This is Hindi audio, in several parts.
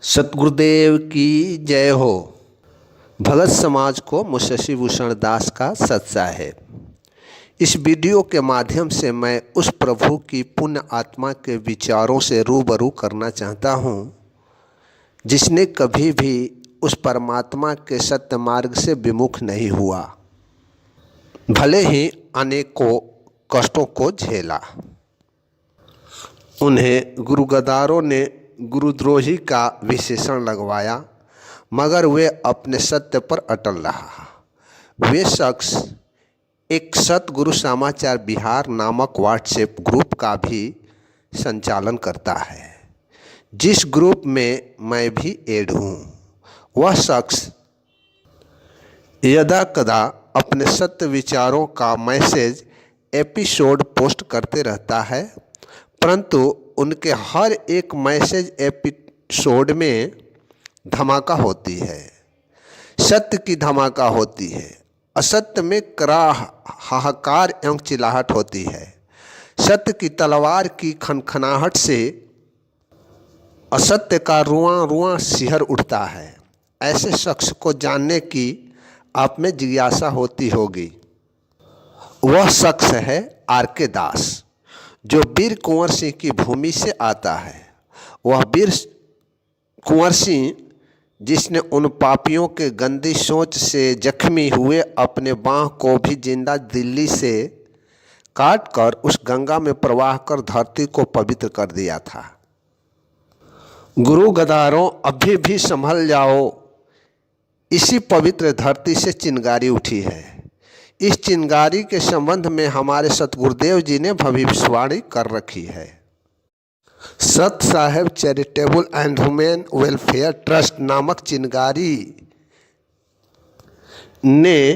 सतगुरुदेव की जय हो। भगत समाज को मुंशी भूषण दास का सत्सा है। इस वीडियो के माध्यम से मैं उस प्रभु की पुण्य आत्मा के विचारों से रूबरू करना चाहता हूँ जिसने कभी भी उस परमात्मा के सत्य मार्ग से विमुख नहीं हुआ, भले ही अनेकों कष्टों को झेला। उन्हें गुरुगद्दारों ने गुरुद्रोही का विशेषण लगवाया, मगर वे अपने सत्य पर अटल रहा। वे शख्स एक सतगुरु समाचार बिहार नामक व्हाट्सएप ग्रुप का भी संचालन करता है, जिस ग्रुप में मैं भी ऐड हूँ। वह शख्स यदा कदा अपने सत्य विचारों का मैसेज एपिसोड पोस्ट करते रहता है, परंतु उनके हर एक मैसेज एपिसोड में धमाका होती है। सत्य की धमाका होती है, असत्य में कराह हाहाकार एवं चिल्लाहट होती है। सत्य की तलवार की खनखनाहट से असत्य का रुआं रुआं सिहर उठता है। ऐसे शख्स को जानने की आप में जिज्ञासा होती होगी। वह शख्स है आर.के. दास, जो वीर कुंवर सिंह की भूमि से आता है। वह वीर कुंवर सिंह जिसने उन पापियों के गंदी सोच से जख्मी हुए अपने बाँह को भी जिंदा दिल्ली से काट कर उस गंगा में प्रवाह कर धरती को पवित्र कर दिया था। गुरु गद्दारों, अभी भी संभल जाओ। इसी पवित्र धरती से चिंगारी उठी है। इस चिंगारी के संबंध में हमारे सतगुरुदेव जी ने भविष्यवाणी कर रखी है। Sat Saheb charitable and human welfare trust नामक चिंगारी ने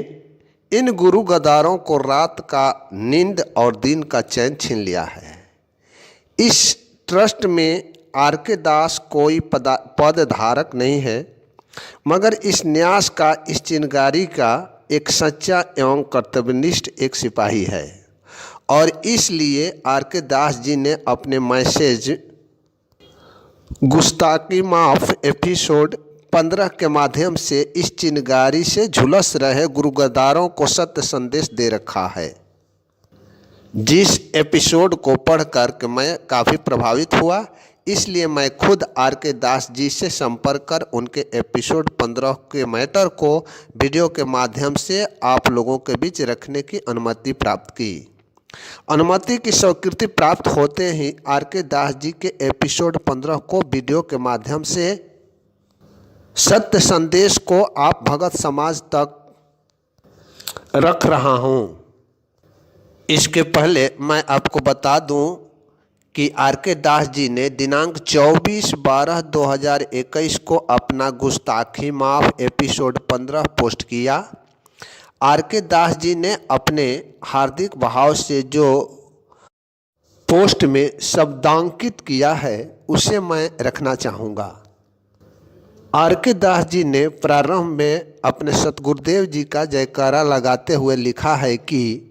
इन गुरु गद्दारों को रात का नींद और दिन का चैन छीन लिया है। इस ट्रस्ट में आर.के. दास कोई पद धारक नहीं है, मगर इस न्यास का, इस चिंगारी का एक सच्चा एवं कर्तव्यनिष्ठ एक सिपाही है। और इसलिए आर.के. दास जी ने अपने मैसेज गुस्ताखी माफ एपिसोड 15 के माध्यम से इस चिंगारी से झुलस रहे गुरुगद्दारों को सत्य संदेश दे रखा है। जिस एपिसोड को पढ़कर के मैं काफ़ी प्रभावित हुआ, इसलिए मैं खुद आर.के. दास जी से संपर्क कर उनके एपिसोड 15 के मैटर को वीडियो के माध्यम से आप लोगों के बीच रखने की अनुमति प्राप्त की। अनुमति की स्वीकृति प्राप्त होते ही आर.के. दास जी के एपिसोड 15 को वीडियो के माध्यम से सत्य संदेश को आप भगत समाज तक रख रहा हूँ। इसके पहले मैं आपको बता दूँ कि आर.के. दास जी ने दिनांक 24/12/2021 को अपना गुस्ताखी माफ एपिसोड 15 पोस्ट किया। आर.के. दास जी ने अपने हार्दिक भाव से जो पोस्ट में शब्दांकित किया है उसे मैं रखना चाहूँगा। आर.के. दास जी ने प्रारंभ में अपने सतगुरुदेव जी का जयकारा लगाते हुए लिखा है कि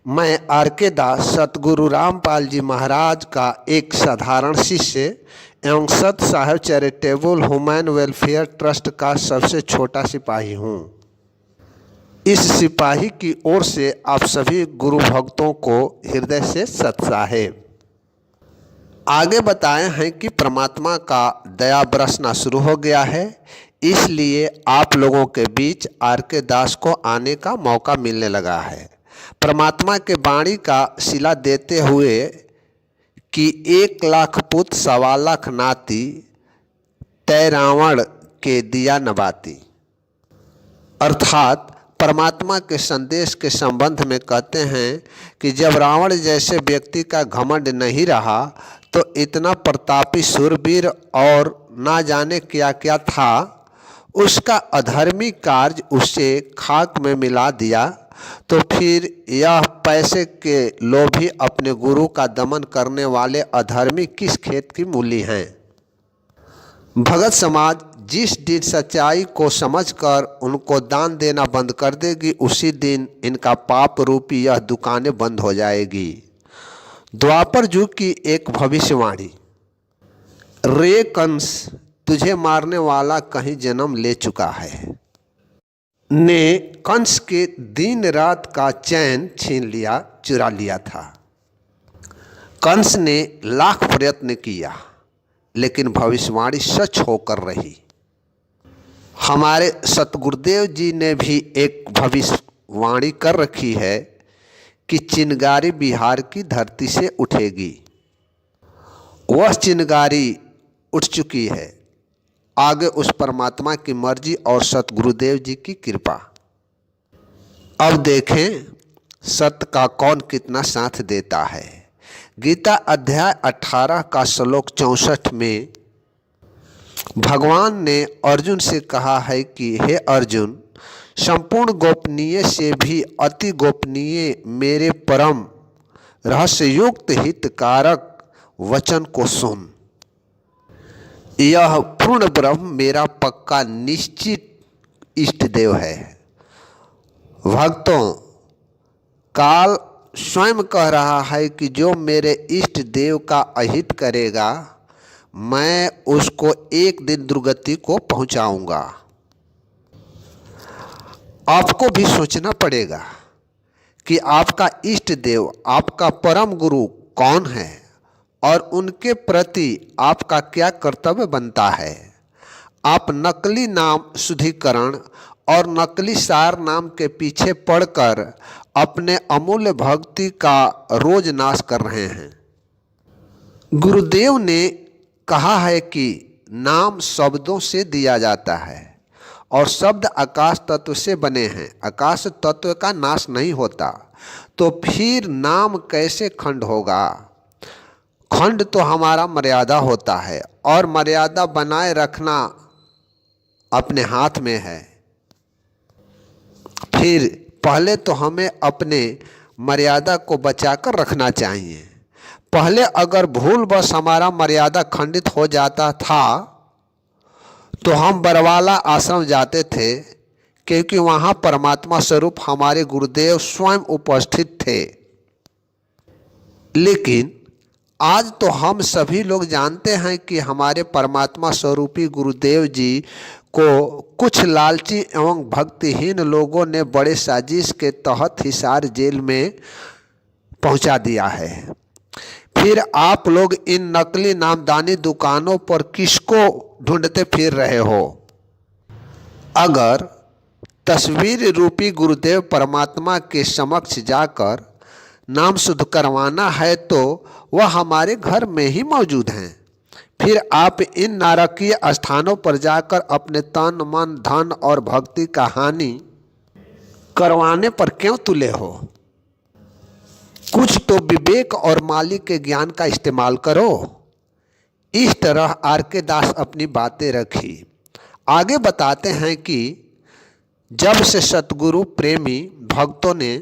मैं आर.के. दास सतगुरु रामपाल जी महाराज का एक साधारण शिष्य एवं सत Saheb charitable human welfare trust का सबसे छोटा सिपाही हूँ। इस सिपाही की ओर से आप सभी गुरु भक्तों को हृदय से सत साहेब। आगे बताए हैं कि परमात्मा का दया बरसना शुरू हो गया है, इसलिए आप लोगों के बीच आर.के. दास को आने का मौका मिलने लगा है। परमात्मा के वाणी का सिला देते हुए कि 1 लाख पुत 1.25 लाख नाती, तय रावण के दिया नबाती। अर्थात परमात्मा के संदेश के संबंध में कहते हैं कि जब रावण जैसे व्यक्ति का घमंड नहीं रहा तो इतना प्रतापी शूरवीर और ना जाने क्या क्या था, उसका अधर्मी कार्य उसे खाक में मिला दिया, तो फिर यह पैसे के लोभी अपने गुरु का दमन करने वाले अधर्मी किस खेत की मूली हैं। भगत समाज जिस दिन सच्चाई को समझकर उनको दान देना बंद कर देगी, उसी दिन इनका पाप रूपी यह दुकानें बंद हो जाएगी। द्वापर युग की एक भविष्यवाणी। रे कंस तुझे मारने वाला कहीं जन्म ले चुका है, ने कंस के दिन रात का चैन छीन लिया, चुरा लिया था। कंस ने लाख प्रयत्न किया लेकिन भविष्यवाणी सच होकर रही। हमारे सतगुरुदेव जी ने भी एक भविष्यवाणी कर रखी है कि चिनगारी बिहार की धरती से उठेगी। वह चिनगारी उठ चुकी है। आगे उस परमात्मा की मर्जी और सतगुरुदेव जी की कृपा। अब देखें सत्य का कौन कितना साथ देता है। गीता अध्याय 18 का श्लोक 64 में भगवान ने अर्जुन से कहा है कि हे अर्जुन, संपूर्ण गोपनीय से भी अति गोपनीय मेरे परम रहस्ययुक्त हितकारक वचन को सुन। यह पूर्ण ब्रह्म मेरा पक्का निश्चित इष्ट देव है। भक्तों, काल स्वयं कह रहा है कि जो मेरे इष्ट देव का अहित करेगा मैं उसको एक दिन दुर्गति को पहुंचाऊंगा। आपको भी सोचना पड़ेगा कि आपका इष्ट देव, आपका परम गुरु कौन है और उनके प्रति आपका क्या कर्तव्य बनता है। आप नकली नाम शुद्धिकरण और नकली सार नाम के पीछे पड़कर अपने अमूल्य भक्ति का रोज नाश कर रहे हैं। गुरुदेव ने कहा है कि नाम शब्दों से दिया जाता है और शब्द आकाश तत्व से बने हैं। आकाश तत्व का नाश नहीं होता, तो फिर नाम कैसे खंड होगा। खंड तो हमारा मर्यादा होता है और मर्यादा बनाए रखना अपने हाथ में है। फिर पहले तो हमें अपने मर्यादा को बचाकर रखना चाहिए। पहले अगर भूलवश हमारा मर्यादा खंडित हो जाता था तो हम बरवाला आश्रम जाते थे, क्योंकि वहाँ परमात्मा स्वरूप हमारे गुरुदेव स्वयं उपस्थित थे। लेकिन आज तो हम सभी लोग जानते हैं कि हमारे परमात्मा स्वरूपी गुरुदेव जी को कुछ लालची एवं भक्तिहीन लोगों ने बड़े साजिश के तहत हिसार जेल में पहुंचा दिया है। फिर आप लोग इन नकली नामदानी दुकानों पर किसको ढूंढते फिर रहे हो। अगर तस्वीर रूपी गुरुदेव परमात्मा के समक्ष जाकर नाम शुद्ध करवाना है तो वह हमारे घर में ही मौजूद हैं। फिर आप इन नारकीय स्थानों पर जाकर अपने तन मन धन और भक्ति का हानि करवाने पर क्यों तुले हो। कुछ तो विवेक और मालिक के ज्ञान का इस्तेमाल करो। इस तरह आर.के. दास अपनी बातें रखी। आगे बताते हैं कि जब से सतगुरु प्रेमी भक्तों ने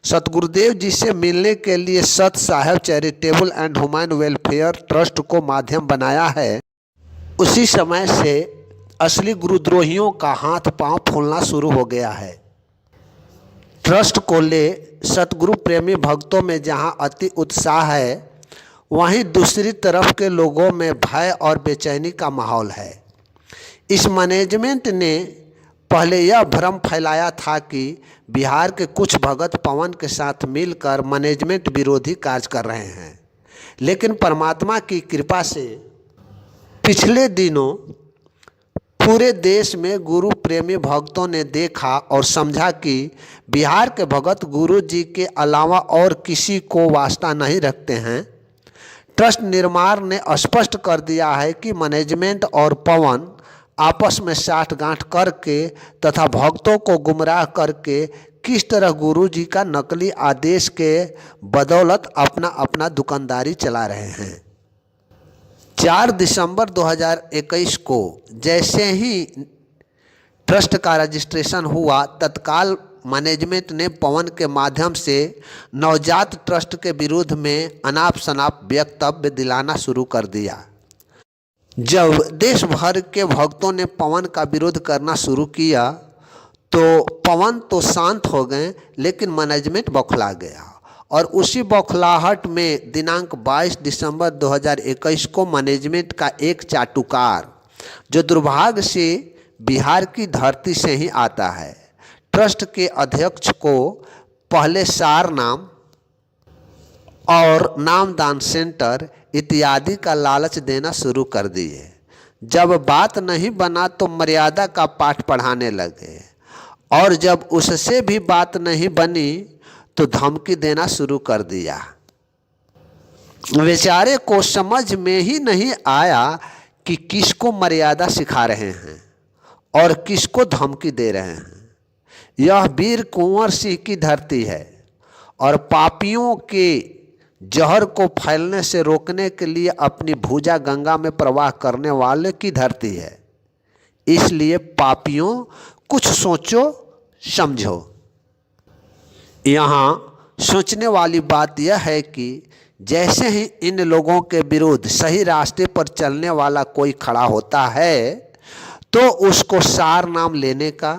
सतगुरुदेव जी से मिलने के लिए Sat Saheb charitable and human welfare trust को माध्यम बनाया है, उसी समय से असली गुरुद्रोहियों का हाथ पांव फूलना शुरू हो गया है। ट्रस्ट को ले सतगुरु प्रेमी भक्तों में जहां अति उत्साह है, वहीं दूसरी तरफ के लोगों में भय और बेचैनी का माहौल है। इस मैनेजमेंट ने पहले यह भ्रम फैलाया था कि बिहार के कुछ भगत पवन के साथ मिलकर मैनेजमेंट विरोधी कार्य कर रहे हैं, लेकिन परमात्मा की कृपा से पिछले दिनों पूरे देश में गुरु प्रेमी भक्तों ने देखा और समझा कि बिहार के भगत गुरु जी के अलावा और किसी को वास्ता नहीं रखते हैं। ट्रस्ट निर्माण ने स्पष्ट कर दिया है कि मैनेजमेंट और पवन आपस में साठगांठ करके तथा भक्तों को गुमराह करके किस तरह गुरु जी का नकली आदेश के बदौलत अपना अपना दुकानदारी चला रहे हैं। 4 दिसंबर 2021 को जैसे ही ट्रस्ट का रजिस्ट्रेशन हुआ, तत्काल मैनेजमेंट ने पवन के माध्यम से नवजात ट्रस्ट के विरुद्ध में अनाप शनाप वक्तव्य दिलाना शुरू कर दिया। जब देश भर के भक्तों ने पवन का विरोध करना शुरू किया तो पवन तो शांत हो गए, लेकिन मैनेजमेंट बौखला गया और उसी बौखलाहट में दिनांक 22 दिसंबर 2021 को मैनेजमेंट का एक चाटुकार जो दुर्भाग्य से बिहार की धरती से ही आता है। ट्रस्ट के अध्यक्ष को पहले सार नाम और नामदान सेंटर इत्यादि का लालच देना शुरू कर दिए। जब बात नहीं बना तो मर्यादा का पाठ पढ़ाने लगे और जब उससे भी बात नहीं बनी तो धमकी देना शुरू कर दिया। बेचारे को समझ में ही नहीं आया कि किसको मर्यादा सिखा रहे हैं और किसको धमकी दे रहे हैं। यह वीर कुंवर सिंह की धरती है और पापियों के जहर को फैलने से रोकने के लिए अपनी भुजा गंगा में प्रवाह करने वाले की धरती है। इसलिए पापियों, कुछ सोचो समझो। यहाँ सोचने वाली बात यह है कि जैसे ही इन लोगों के विरुद्ध सही रास्ते पर चलने वाला कोई खड़ा होता है तो उसको सार नाम लेने का,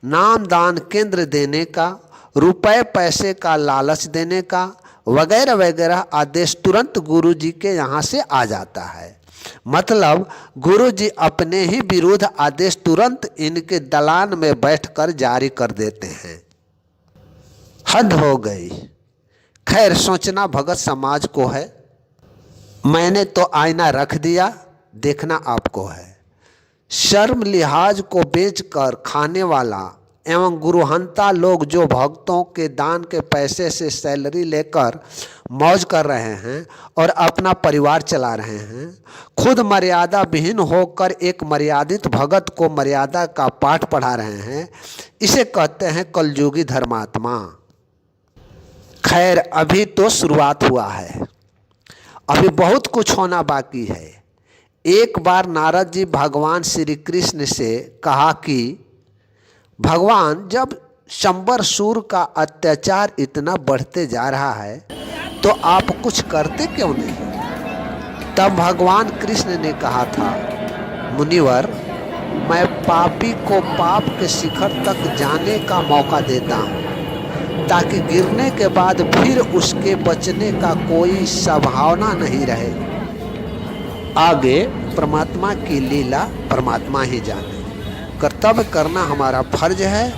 नामदान केंद्र देने का, रुपए पैसे का लालच देने का वगैरह वगैरह आदेश तुरंत गुरुजी के यहाँ से आ जाता है। मतलब गुरुजी अपने ही विरुद्ध आदेश तुरंत इनके दलान में बैठकर जारी कर देते हैं। हद हो गई। खैर, सोचना भगत समाज को है। मैंने तो आईना रख दिया, देखना आपको है। शर्म लिहाज को बेचकर खाने वाला एवं गुरुहंता लोग जो भक्तों के दान के पैसे से सैलरी लेकर मौज कर रहे हैं और अपना परिवार चला रहे हैं, खुद मर्यादा विहीन होकर एक मर्यादित भगत को मर्यादा का पाठ पढ़ा रहे हैं, इसे कहते हैं कलयुगी धर्मात्मा। खैर, अभी तो शुरुआत हुआ है, अभी बहुत कुछ होना बाकी है। एक बार नारद जी भगवान श्री कृष्ण से कहा कि भगवान, जब शंबरसूर का अत्याचार इतना बढ़ते जा रहा है तो आप कुछ करते क्यों नहीं? तब भगवान कृष्ण ने कहा था, मुनिवर, मैं पापी को पाप के शिखर तक जाने का मौका देता हूँ ताकि गिरने के बाद फिर उसके बचने का कोई संभावना नहीं रहे। आगे परमात्मा की लीला परमात्मा ही जाने। कर्तव्य करना हमारा फर्ज है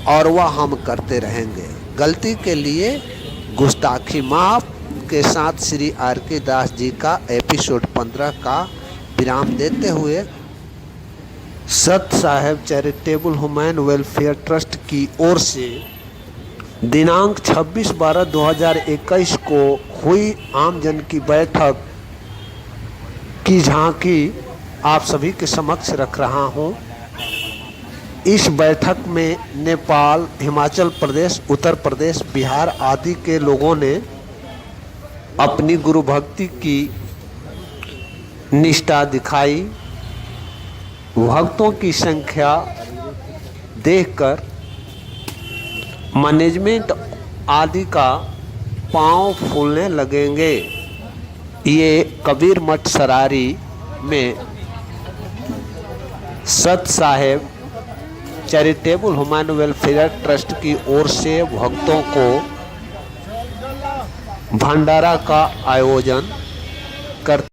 और वह हम करते रहेंगे। गलती के लिए गुस्ताखी माफ के साथ श्री आर.के. दास जी का एपिसोड 15 का विराम देते हुए सत Saheb charitable human welfare trust की ओर से दिनांक 26/12/2021 को हुई आमजन की बैठक की झांकी आप सभी के समक्ष रख रहा हूं। इस बैठक में नेपाल, हिमाचल प्रदेश, उत्तर प्रदेश, बिहार आदि के लोगों ने अपनी गुरु भक्ति की निष्ठा दिखाई। भक्तों की संख्या देखकर मैनेजमेंट आदि का पांव फूलने लगेंगे। ये कबीर मठ सरारी में सत Saheb charitable human welfare trust की ओर से भक्तों को भंडारा का आयोजन कर